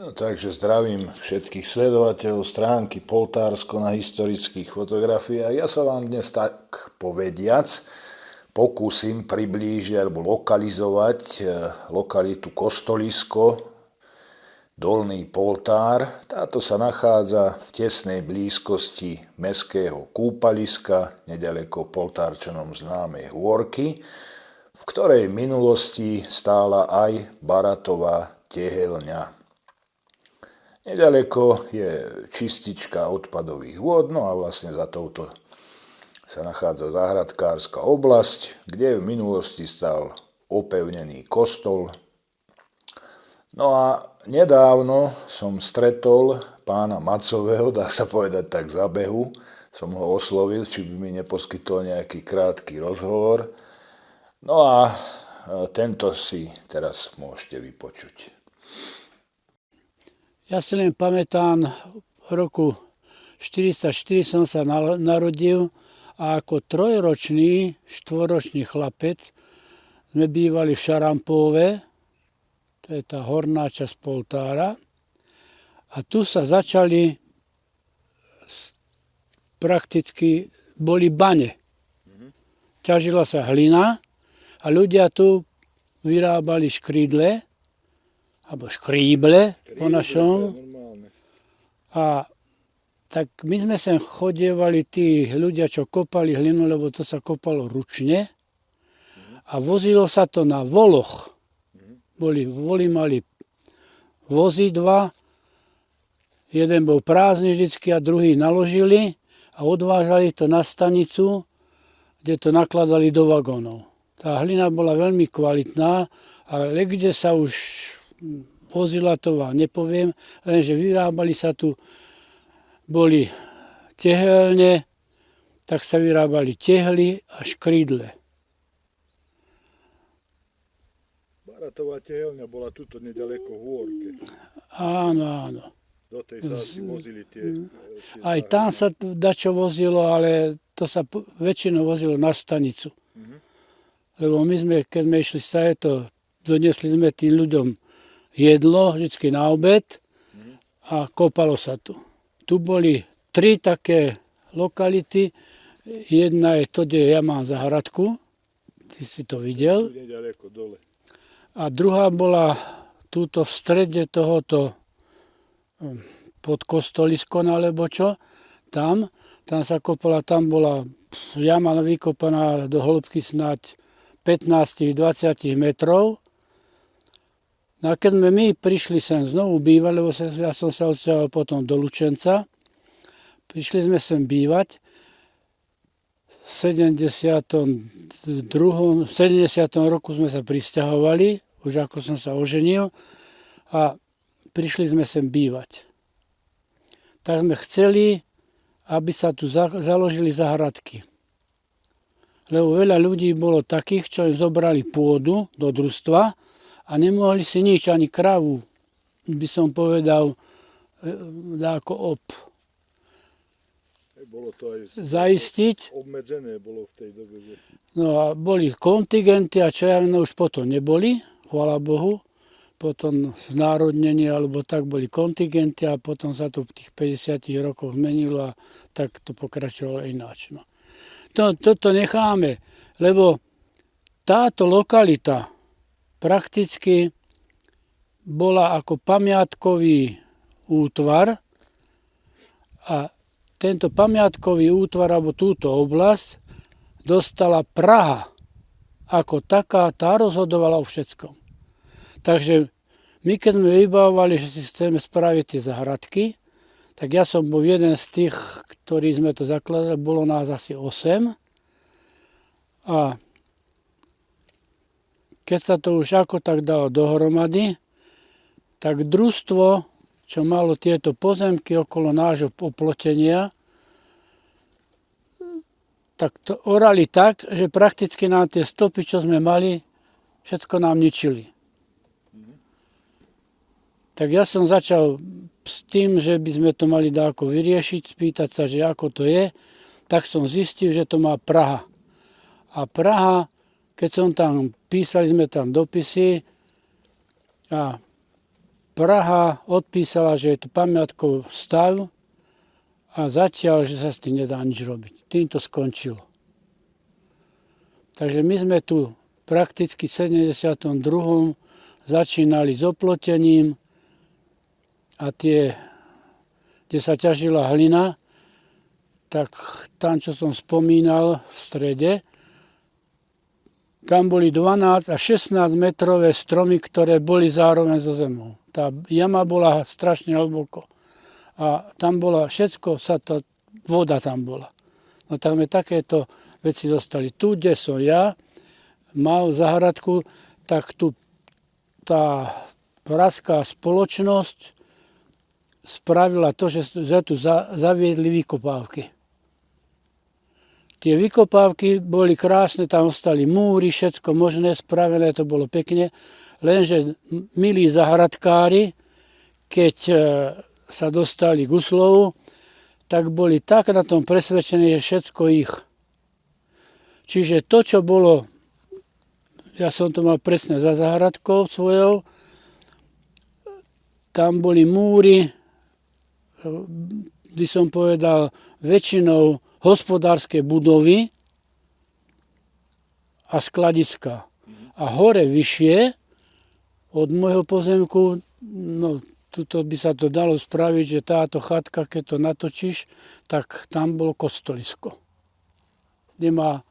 No, takže zdravím všetkých sledovateľov stránky Poltársko na historických fotografiách. Ja sa vám dnes tak povediac pokúsim priblížiť alebo lokalizovať lokalitu Kostolisko, Dolný Poltár. Táto sa nachádza v tesnej blízkosti mestského kúpaliska, neďaleko Poltárčanom známej hôrky, v ktorej v minulosti stála aj Baratová tehelňa. Nedaleko je čistička odpadových vôd, no a vlastne za touto sa nachádza záhradkárska oblasť, kde v minulosti stál opevnený kostol. No a nedávno som stretol pána Macového, dá sa povedať tak za behu, som ho oslovil, či by mi neposkytol nejaký krátky rozhovor. No a tento si teraz môžete vypočuť. Ja si len pamätám, v roku 1944 som sa narodil a ako trojročný, štvoročný chlapec sme bývali v Šarampóve, to je tá horná časť Poltára, a tu sa začali, prakticky boli bane. Ťažila sa hlina a ľudia tu vyrábali škrydle, alebo škríble po našom. A tak my sme sem chodievali tí ľudia, čo kopali hlinu, lebo to sa kopalo ručne. A vozilo sa to na voloch. Voli mali vozy dva. Jeden bol prázdny vždycky a druhý naložili a odvážali to na stanicu, kde to nakladali do vagónov. Tá hlina bola veľmi kvalitná, ale kde sa už vozila, to vám nepoviem, lenže vyrábali sa tu, boli tehelne, tak sa vyrábali tehly a škrydle. Baratová tehelňa bola tuto nedaleko hôrke. Áno, áno. Do tej sa asi vozili tie Aj tam sa dačo vozilo, ale to sa väčšinou vozilo na stanicu. Lebo my sme, keď sme išli stále, to doniesli sme tým ľuďom jedlo, vždycky na obed a kopalo sa tu. Tu boli 3 také lokality. Jedna je to, kde ja mám záhradku, ty si to videl. nedaleko dole. A druhá bola túto v strede tohoto pod Kostoliskon alebo čo, tam sa kopala, tam bola jama vykopaná do hĺbky snáď 15-20 metrov. No a keď sme my prišli sem znovu bývať, lebo ja som sa odsťahoval potom do Lučenca, prišli sme sem bývať, v 70. roku sme sa prisťahovali, už ako som sa oženil, a prišli sme sem bývať. Tak sme chceli, aby sa tu založili záhradky. Lebo veľa ľudí bolo takých, čo im zobrali pôdu do družstva a nemohli si nič, ani kravu, by som povedal, ako Bolo to aj zaistiť. obmedzené bolo v tej dobe. Že... No a boli kontingenty a čo ja už potom neboli, chvála Bohu. Potom znárodnenie, alebo tak boli kontingenty a potom sa to v tých 50 rokoch zmenilo a tak to pokračovalo ináč. No. Toto necháme, lebo táto lokalita prakticky bola ako pamiatkový útvar a tento pamiatkový útvar, alebo túto oblasť, dostala Praha ako taká, tá rozhodovala o všetkom. Takže my, keď sme vybavovali, že si chceme spraviť tie záhradky, tak ja som bol jeden z tých, ktorí sme to zakladali, bolo nás asi 8. A keď sa to už ako tak dalo dohromady, tak družstvo, čo malo tieto pozemky okolo nášho oplotenia, tak to orali tak, že prakticky nám tie stopy, čo sme mali, všetko nám ničili. Tak ja som začal s tým, že by sme to mali dáko vyriešiť, spýtať sa, že ako to je, tak som zistil, že to má Praha. A Praha, keď som tam, písali sme tam dopisy a Praha odpísala, že je to pamiatkov stav a zatiaľ, že sa s tým nedá nič robiť. Tým to skončilo. Takže my sme tu prakticky v 72. začínali s oplotením a kde sa ťažila hlina, tak tam, čo som spomínal v strede, tam boli 12 a 16 metrové stromy, ktoré boli zároveň so zemou. Tá jama bola strašne hlboko. A tam bola všetko, voda tam bola. No tam sme takéto veci dostali. Tu, kde som ja mal záhradku, tak tu tá pražská spoločnosť spravila to, že tu zaviedli vykopávky. Tie vykopávky boli krásne, tam ostali múry, všetko možné, spravené, to bolo pekne. Lenže milí zahradkári, keď sa dostali k Uslovu, tak boli tak na tom presvedčení, že všetko ich. Čiže to, čo bolo, ja som to mal presne za záhradkou svojou, tam boli múry, by som povedal, väčšinou hospodárske budovy a skladiska. A hore vyššie od môjho pozemku, no tuto by sa to dalo spraviť, že táto chatka, keď to natočíš, tak tam bolo kostolisko. Nemá...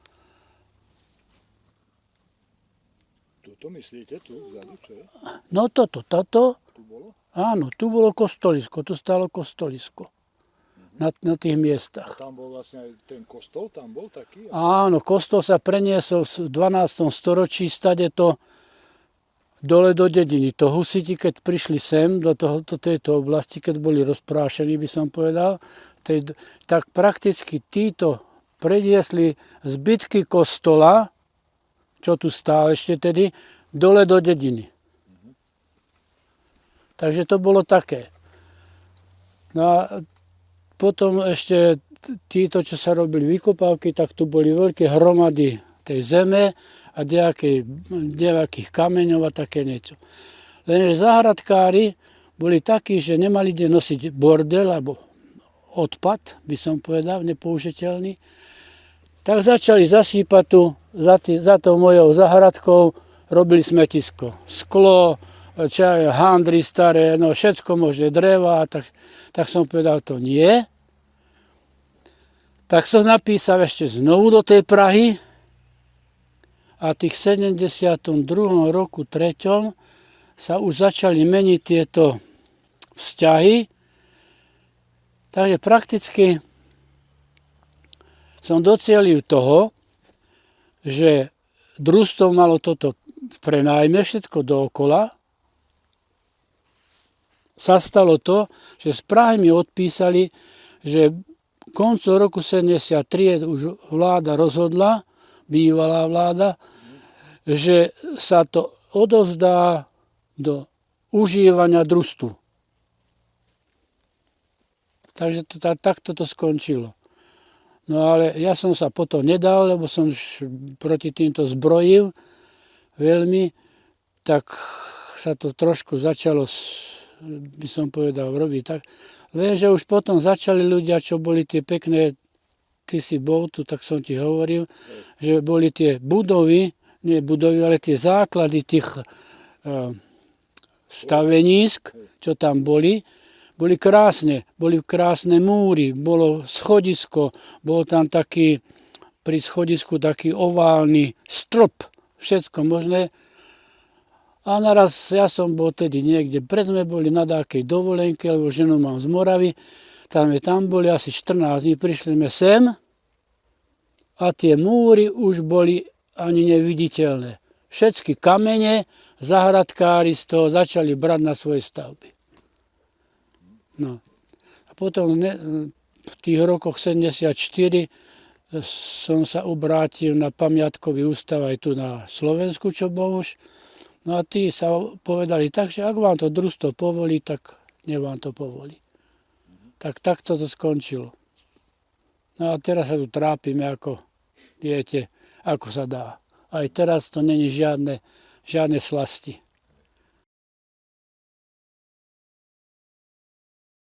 Toto myslíte, tu vzadu, čo je? No toto. Tu bolo? Áno, tu bolo kostolisko, tu stálo kostolisko. Na tých miestach. A tam bol vlastne aj ten kostol, tam bol taký? Áno, kostol sa preniesol v 12. storočí stadeto dole do dediny. To husiti, keď prišli sem do tejto oblasti, keď boli rozprášení, by som povedal, tak prakticky títo preniesli zbytky kostola, čo tu stál ešte tedy, dole do dediny. Takže to bolo také. No a potom ešte títo, čo sa robili vykopávky, tak tu boli veľké hromady tej zeme a nejakých kameňov a také niečo. Lenže záhradkári boli takí, že nemali kde nosiť bordel alebo odpad, by som povedal, nepoužiteľný. Tak začali zasýpať tu, za tou mojou záhradkou robili smetisko. Sklo, handry staré, no všetko možné, dreva, tak som povedal, to nie. Tak som napísal ešte znovu do tej Prahy a tých 72. roku 3. sa už začali meniť tieto vzťahy. Takže prakticky som docielil toho, že družstvo malo toto v prenájme, všetko dookola. Sa stalo to, že z Prahy mi odpísali, že koncom roku 73 už vláda rozhodla, bývalá vláda, že sa to odovzdá do užívania družstvu. Takže takto to skončilo. No ale ja som sa potom nedal, lebo som už proti týmto zbrojil veľmi, tak sa to trošku začalo, by som povedal, robiť tak. Lenže už potom začali ľudia, čo boli tie pekné, ty si bol tu, tak som ti hovoril, že boli tie budovy, nie budovy, ale tie základy tých stavenísk, čo tam boli krásne. Boli krásne múry, bolo schodisko, bol tam taký, pri schodisku taký oválny strop, všetko možné. A naraz ja som bol tedy niekde, pred sme boli na dákej dovolenke, lebo ženu mám z Moravy, tam boli asi 14 dní, prišli sme sem a tie múry už boli ani neviditeľné. Všetky kamene, záhradkári z toho začali brať na svoje stavby. No. A potom v tých rokoch 74 som sa obrátil na pamiatkový ústav aj tu na Slovensku, čo bol už. No a tí sa povedali tak, že ak vám to družstvo povolí, tak vám to povolí. Tak takto to skončilo. No a teraz sa tu trápime, ako viete, ako sa dá. Aj teraz to není žiadne slasti.